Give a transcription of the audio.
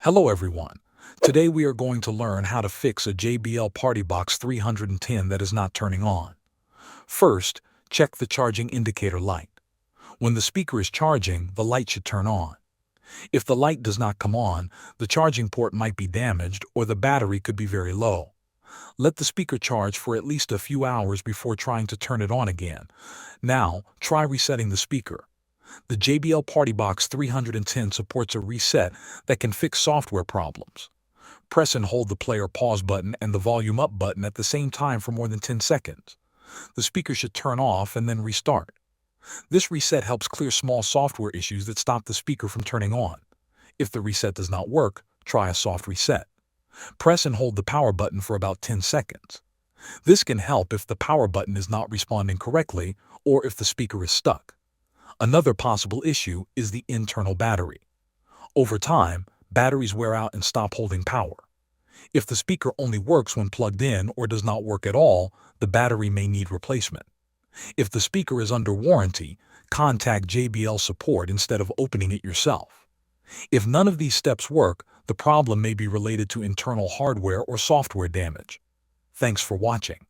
Hello everyone. Today we are going to learn how to fix a JBL PartyBox 310 that is not turning on. First, check the charging indicator light. When the speaker is charging, the light should turn on. If the light does not come on, the charging port might be damaged or the battery could be very low. Let the speaker charge for at least a few hours before trying to turn it on again. Now, try resetting the speaker. The JBL PartyBox 310 supports a reset that can fix software problems. Press and hold the play or pause button and the volume up button at the same time for more than 10 seconds. The speaker should turn off and then restart. This reset helps clear small software issues that stop the speaker from turning on. If the reset does not work, try a soft reset. Press and hold the power button for about 10 seconds. This can help if the power button is not responding correctly or if the speaker is stuck. Another possible issue is the internal battery. Over time, batteries wear out and stop holding power. If the speaker only works when plugged in or does not work at all, the battery may need replacement. If the speaker is under warranty, contact JBL support instead of opening it yourself. If none of these steps work, the problem may be related to internal hardware or software damage. Thanks for watching.